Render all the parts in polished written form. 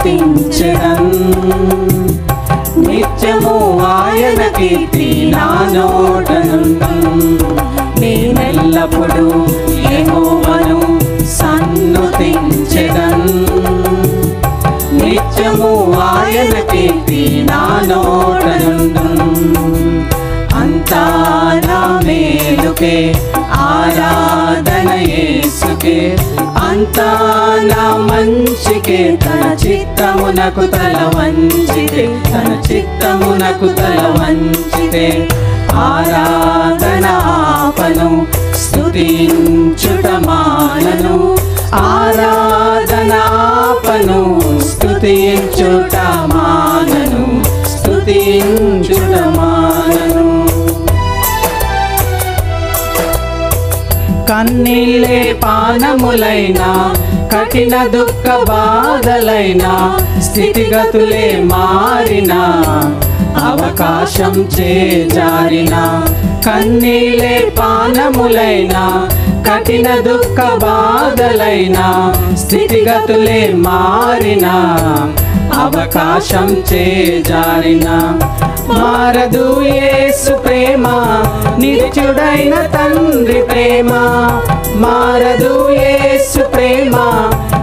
స్తుతించెదన్ నిత్యము ఆయన కీర్తి నా నోట నుండును నేనెల్లప్పుడూ యెహోవాను సన్నుతించెదన్ నిత్యము ఆయన కీర్తి నా నోట నుండును అంతా నా మేలుకే ఆరాధన యేసుకే అంతా నా మంచికే తన చిత్తమునకు తల వంచితే తన చిత్తమునకు తల వంచితే ఆరాధన ఆపను స్తుతించుట మానను ఆరాధన ఆపను స్తుతించుట మానను స్తుతించుట మానను కన్నీళ్ళే పానములైనా కఠిన దుఃఖ బాధలైనా స్థితిగతులే మారినా అవకాశం చేజారిన కన్నీళ్ళే పానములైనా కఠిన దుఃఖ బాధలైనా స్థితిగతులే మారినా అవకాశం చేజారిన మారదు యేసు ప్రేమ నిత్యుడైన తండ్రి ప్రేమ మారదు యేసు ప్రేమ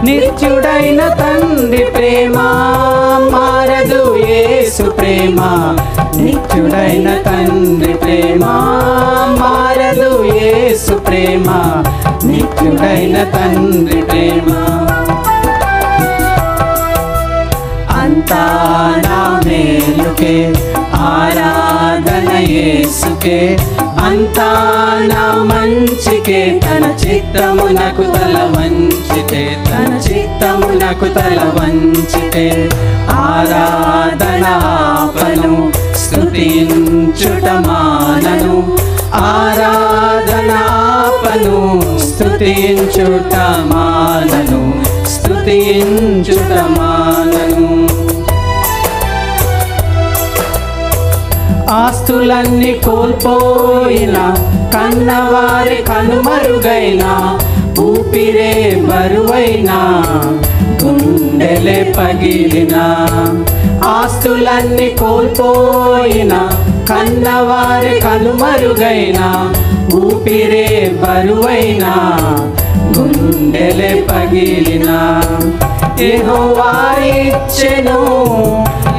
నిత్యుడైన తండ్రి ప్రేమ మారదు యేసు ప్రేమ నిత్యుడైన తండ్రి ప్రేమ మారదు యేసు ప్రేమ నిత్యుడైన తండ్రి ప్రేమ అంతా నా మేలుకే ఆరాధన యేసుకే అంతా నా మంచికే తన చిత్తమునకు తల వంచితే తన చిత్తమునకు తల వంచితే ఆరాధన ఆపను స్తుతించుట మానను ఆరాధన ఆపను స్తుతించుట మానను స్తుతించుట మానను ఆస్తులన్నీ కోల్పోయిన కన్నవారి కనుమరుగైన ఊపిరే బరువైన గుండెలే పగిలిన ఆస్తులన్నీ కోల్పోయిన కన్నవారి కనుమరుగైన ఊపిరే బరువైన గుండెలే పగిలిన యెహోవా ఇచ్చెను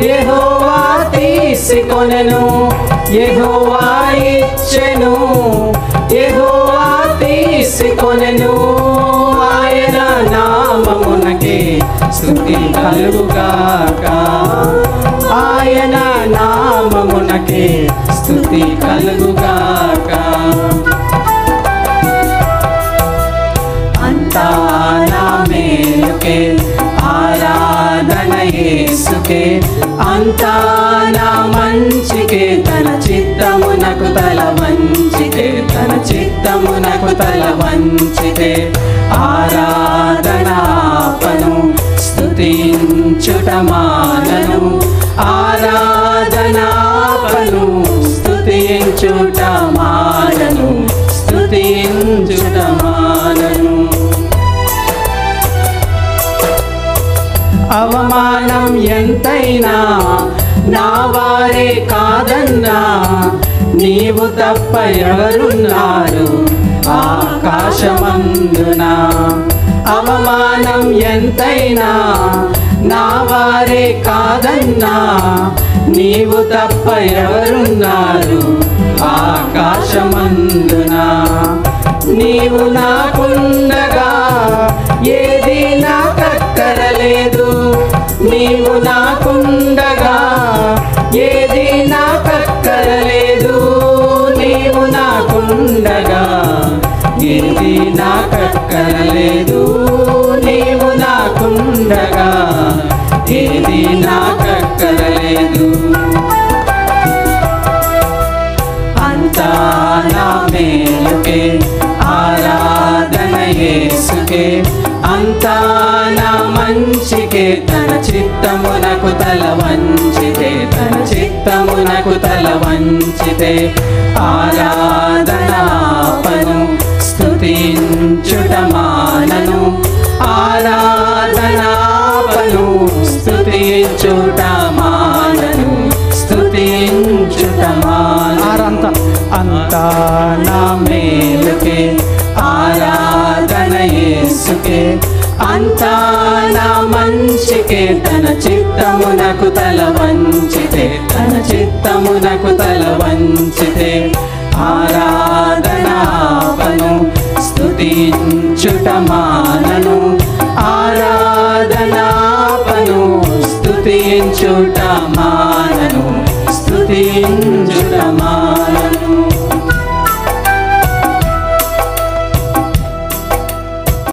యెహోవా తీసుకొనెను యెహోవా ఇచ్చెను యెహోవా తీసుకొనెను ఆయన నామమునకే స్తుతి కలుగుగాక ఆయన నామమునకే స్తుతి కలుగుగాక అంతా నా మేలుకే ఆరాధన యేసుకే అంతా నా మంచికే తన చిత్తమునకు తల వంచితే తన చిత్తమునకు తల వంచితే ఆరాధన ఆపను స్తుతించుట మానను ఆరాధన ఆపను స్తుతించుట మానను స్తుతించుట మానను అవమానం ఎంతైనా నా వారే కాదన్నా నీవు తప్ప ఎవరున్నారు ఆకాశమందున అవమానం ఎంతైనా నా వారే కాదన్నా నీవు తప్ప ఎవరున్నారు ఆకాశమందున నీవు నాకుండగా ఏది నాకక్కరలేదు నీవు నాకుండగా ఏది నాకక్కరలేదు నీవు నాకుండగా ఏది నాకక్కరలేదు నీవు నాకుండగా ఏది నాకక్కరలేదు అంతా నా మేలుకే ఆరాధన యేసుకే అంతా నా మంచికే తన చిత్తమునకు తల వంచితే తన చిత్తమునకు తల వంచితే ఆరాధన ఆపను స్తుతించుట మానను ఆరాధన ఆపను మేలుకే ఆరాధన యేసుకే అంతా నా మంచికే తన చిత్తమునకు తల వంచితే తన చిత్తమునకు తల వంచితే ఆరాధన